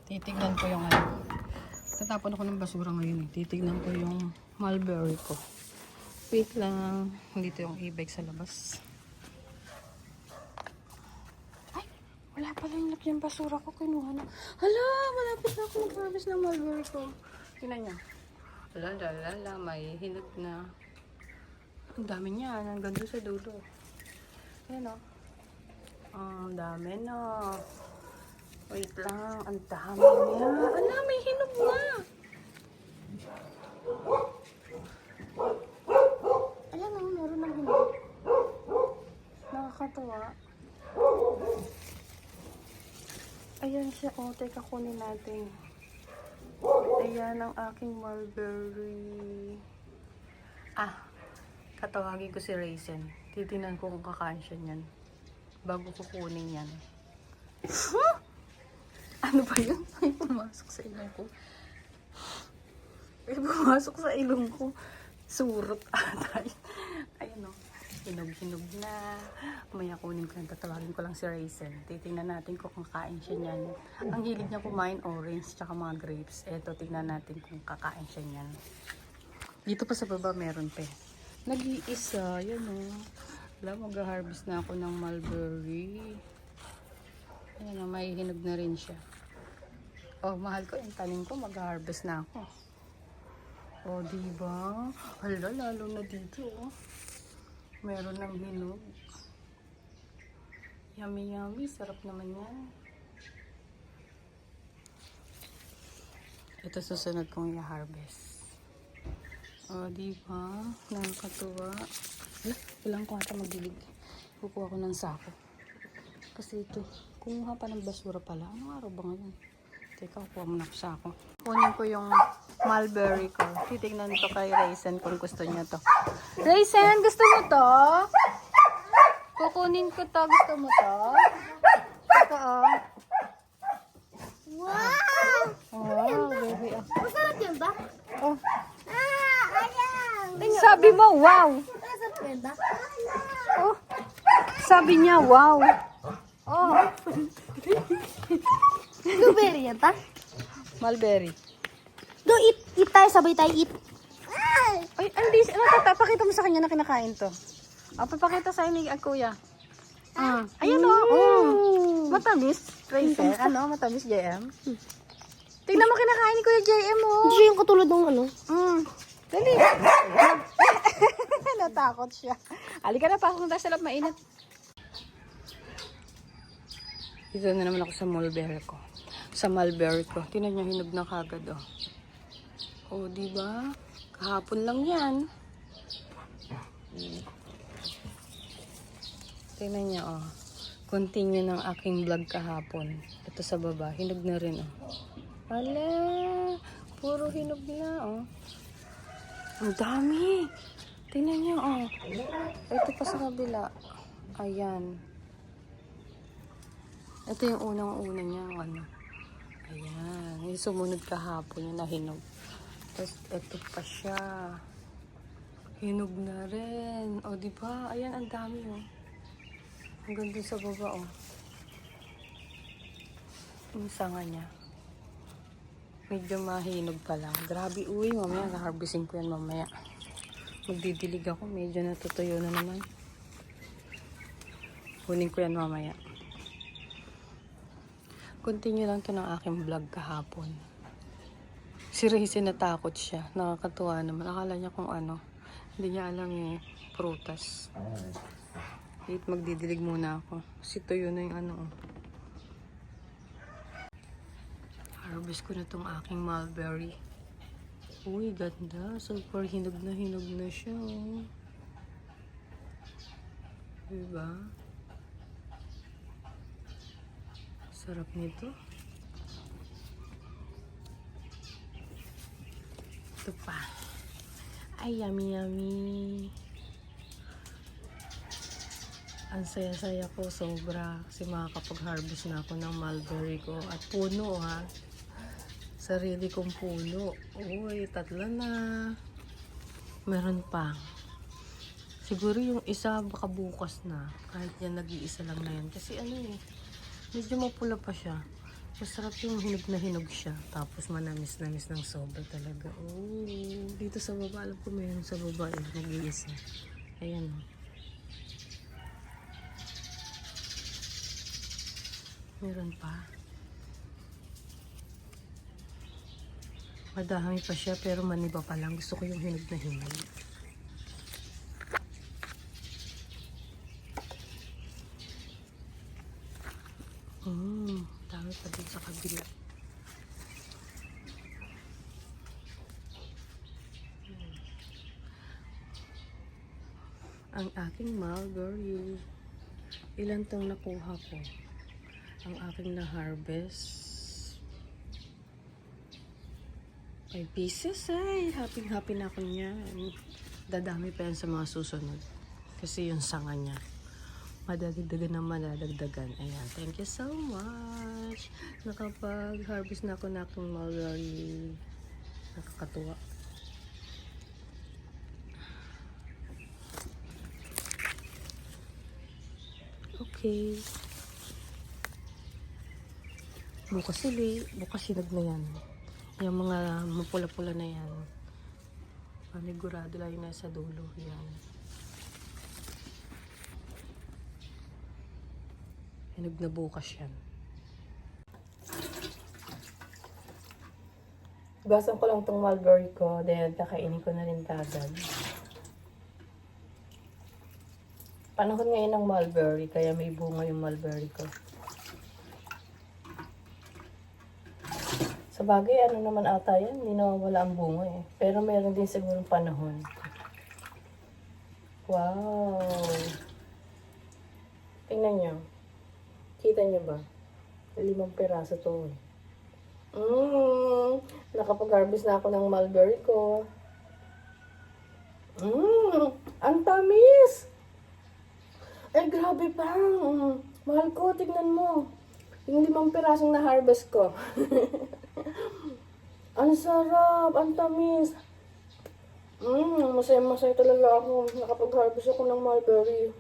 Titignan ko yung ano. Tatapon ako ng basura ngayon eh. Titignan ko yung mulberry ko. Wait lang. Dito yung e-bike sa labas. Ay! Wala pala yung lakyan basura ko. Kinuha na. Hala! Malapit na ako mag-harvest ng mulberry ko. Tingnan niya. Lalala. May hinog na. Ang dami niya. Hanggang doon sa dulo. Ayan o. Ang dami na. Wait lang. Ang dami niya. Ala! May hinog na. Ayan o. Meron ng hinog. Nakakatawa. Ayan siya. O, teka kunin natin. Ayan ang aking mulberry. Katawagin ko si Raisin. Titingnan ko kung kakain siya niyan. Bago ko kunin yan. Ano ba yun? Ay, pumasok sa ilong ko. Ay, pumasok sa ilong ko. Surot ata. Ayun o. Hinog-hinog na. Maya kunin ko yan. Tatawagin ko lang si Raisin. Titingnan natin kung kakain siya niyan. Ang hilig niya kumain orange tsaka mga grapes. Eto, tingnan natin kung kakain siya niyan. Dito pa sa baba meron pa. Nag-iisa. Yan o. Wala, mag-harvest na ako ng mulberry. Ayan o, may hinog na rin siya. Oh, mahal ko yung tanim ko. Mag-harvest na ako. Oh, diba? Hala, lalo na dito oh. Meron ng hinog. Yummy yummy. Sarap naman yan. Ito susunod kong i-harvest. Oh, diba? Nakakatuwa. Wala, walang ko ata magdilig. Kukuha ko ng sako. Kasi ito, kumuha pa ng basura pala. Anong araw ba ngayon? Teka, kuha mo na ko sako. Kunin ko yung mulberry ko. Titignan ko kay Raisin kung gusto niya to. Raisin, gusto mo to? Kukunin ko to. Gusto mo to? Ito oh. Wow! Wow, baby. Masarap yun ba? Oh, Ayan! sabi mo, wow. Masarap yun ba? Oh, sabi niya, wow. Oh, Blueberry yan ta? mulberry. Do, eat tayo. Sabay tayo eat. Ay, hindi. Pakita mo sa kanya na kinakain to. Papakita sa ni kuya. Ayun o. Matamis. Raisin. Ano? Matamis, JM. Tingnan mo kinakain ni Kuya JM o. Hindi siya yung katulad ng ano. Dali. Natakot siya. Halika na, pasok na tayo sa loob. Mainit. Dito na naman ako sa mulberry ko. Sa mulberry ko. Tingnan niya, hinog na kagad o. O, diba? Kahapon lang yan. Tingnan niya, oh. Continue ng aking vlog kahapon. Ito sa baba. Hinog na rin, oh. Wala. Puro hinog na, oh. Ang dami. Tingnan niya, oh. Ito pa sa kabila. Ayan. Ito yung unang-una niya, ano. Ayan. Yung sumunod kahapon yung nahinog. Tapos, ito pa siya. Hinog na rin. O, diba? Ayan, ang dami, oh. Hanggang dun sa baba, oh. Yung sanga niya. Medyo mahinog pa lang. Grabe, uy. Mamaya, harvesting ko yan mamaya. Magdidilig ako. Medyo natutuyo na naman. Kunin ko yan mamaya. Continue lang to ng aking vlog kahapon. Si Raisin natakot siya. Nakakatuwa naman. Akala niya kung ano. Hindi niya alam yung prutas. Wait, magdidilig muna ako. Kasi tuyo na yung ano. Harvest ko na tong aking mulberry. Uy, ganda. Super hinog na siya. Oh. Diba? Sarap nito. Ito pa. Ay, yummy yummy. Ang saya-saya ko sobra kasi makakapag-harvest na ako ng mulberry ko. At puno ha. Sarili kong puno. Uy, 3 na. Meron pa. Siguro yung isa baka bukas na. Kahit yan nag-iisa lang na yan. Kasi ano eh. Medyo mapula pa siya. Masarap yung hinog na hinog siya. Tapos manamis-namis ng sobra talaga. Oh, dito sa baba, alam ko meron sa baba eh, nag-iisa. Ayan oh. Meron pa. Madami pa siya pero maniba pa lang. Gusto ko yung hinog na hinog. Dami pa din sa kabila. Ang aking mulberry. Ilan tong nakuha ko? Ang aking na-harvest. 5 pieces ay. Happy na ako niyan. Dadami pa yan sa mga susunod. Kasi yung sanga niya. Madadagdagan na madadagdagan. Ayan. Thank you so much. Nakapag-harvest na ako na aking mulberry. Nakakatuwa. Okay. Bukas sinag na yan. Yung mga mapula-pula na yan. Panigurado lang yung nasa dulo. Yan. Hinog na bukas yan. Gasan ko lang tong mulberry ko. Then, kakainin ko na rin kagad. Panahon ngayon ng mulberry, kaya may bunga yung mulberry ko. Sa bagay, ano naman ata yan, hindi nawawala ang bunga eh. Pero meron din sigurong panahon. Wow! Tingnan nyo. Kita nyo ba? 5 piraso to eh. Nakapag-harvest na ako ng mulberry ko. Ang tamis! Ay, grabe pa. Mahal ko, tignan mo. Yung 5 pirasong na-harvest ko. Ang sarap, ang tamis. Masaya talaga ako. Nakapag-harvest ako ng mulberry.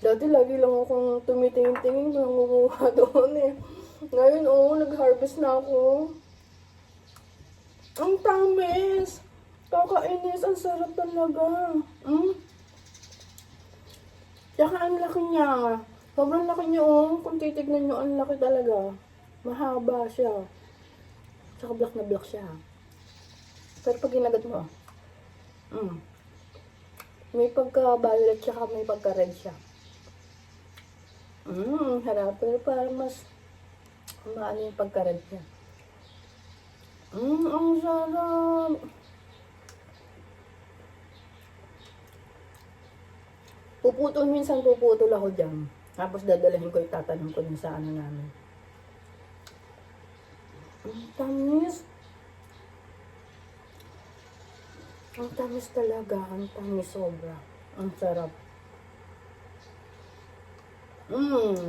Dati lagi lang akong tumitingin-tingin kung nangunguha doon eh. Ngayon, nag-harvest na ako. Ang tamis. Kakainis, ang sarap talaga. Tsaka ang laki niya. Sobrang laki niya Kung titignan nyo, ang laki talaga. Mahaba siya. Tsaka black na black siya. Pero pag ginagat mo, may pagka-violet tsaka may pagka-red siya. Harap. Pero parang mas maano yung pagka-red niya. Ang sarap. Minsan puputol ako dyan. Tapos dadalhin ko, itatanong ko dun sa ano namin. Ang tamis. Ang tamis talaga. Ang tamis sobra. Ang sarap.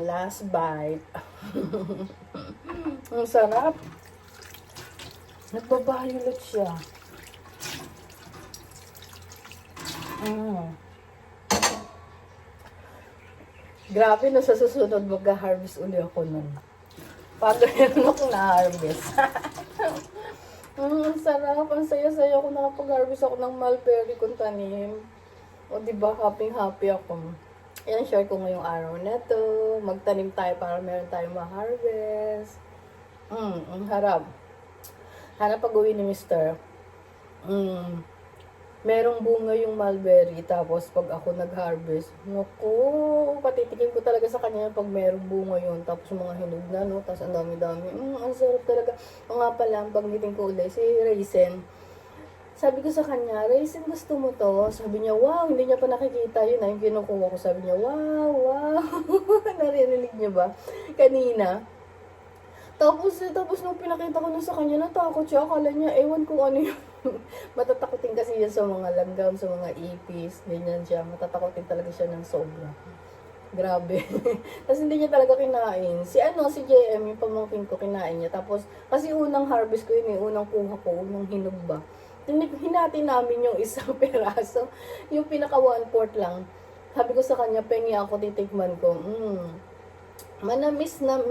Last bite. Ang sarap. Nagbabayulat siya. Grabe, sa susunod mag-harvest uli ako nun. Paano yun ako na-harvest? Ang sarap. Ang saya-saya ako nakapag-harvest ako ng mulberry kong tanim. O diba, happy ako. Yan, share ko ngayong araw na to. Magtanim tayo para meron tayong ma-harvest. Ang harap. Hanap pag-uwi ni Mr. Merong bunga yung mulberry, tapos pag ako nag-harvest, naku, patitikin ko talaga sa kanya pag merong bunga yun, tapos mga hinog na, no, tapos ang dami-dami, ang sarap talaga. O nga pala, pagnitin ko ulit, si Raisin, sabi ko sa kanya, Raisin, gusto mo to? Sabi niya, wow, hindi niya pa nakikita yun, yung kinukuha ko, sabi niya, wow, naririnig niya ba? Kanina, tapos nung pinakita ko na sa kanya, natakot siya. Akala niya, ewan kung ano yun. Matatakotin kasi yan sa mga langgam, sa mga ipis. Ganyan siya. Matatakotin talaga siya ng sobra. Grabe. Tapos hindi niya talaga kinain. Si JM, yung pamangkin ko, kinain niya. Tapos, kasi unang harvest ko yun, unang kuha ko, unang hinog ba. Hinati namin yung isang peraso. Yung pinaka 1/4 lang. Sabi ko sa kanya, pengi ako, titikman ko. Manamis na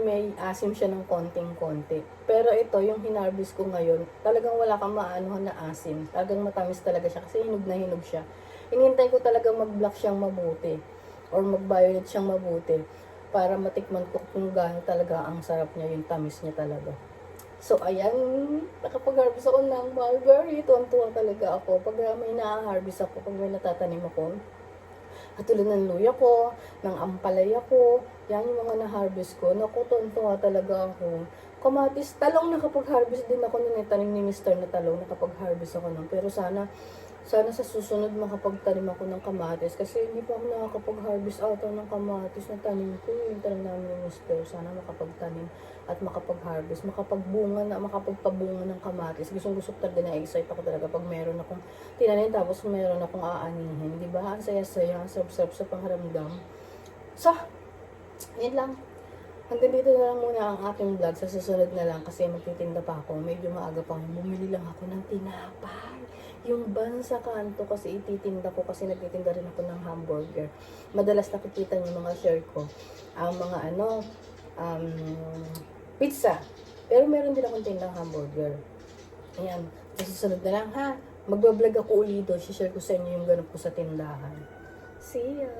may asim siya ng konting-konti. Pero ito, yung hinarvest ko ngayon, talagang wala kang maanuhan na asim. Talagang matamis talaga siya kasi hinog na hinog siya. Hinihintay ko talaga mag-black siyang mabuti or mag-violet siyang mabuti para matikman ko kung gaano talaga ang sarap niya, yung tamis niya talaga. So, ayan, nakapag-harvest ako ng mulberry. Tuwan-tuwa talaga ako. Pag may na-harvest ako, pag may natatanim ako, katulad ng luya ko, ng ampalaya ko, yan yung mga na-harvest ko. Naku, tuwa talaga ako. Kamatis, talong nakapag-harvest din ako nun. Tanim ni Mr. na talong, nakapag-harvest ako nun. Pero sana sa susunod makapagtanim ako ng kamatis. Kasi hindi pa ako nakakapag-harvest out ng kamatis na tanim ko. Yung tanim namin ni Mr. Sana makapagtanim at makapag-harvest, makapagpabunga ng kamatis. Gusto talaga na-excite ako talaga pag meron akong tinanim tapos meron akong aanihin. Di ba? Ang saya-saya, ang sarap-sarap sa pangharamdam. So, yun lang. Hanggang dito na lang muna ang ating vlog. Sa susunod na lang kasi magtitinda pa ako. Medyo maaga pa. Bumili lang ako ng tinapay. Yung ban sa kanto kasi ititinda ko kasi nagtitinda rin ako ng hamburger. Madalas nakikita niyo mga share ko. Ang mga pizza. Pero meron din akong tindang hamburger. Ayan. Sa susunod na lang ha. Magbablog ako ulit doon. Share ko sa inyo yung ganap ko sa tindahan. See ya!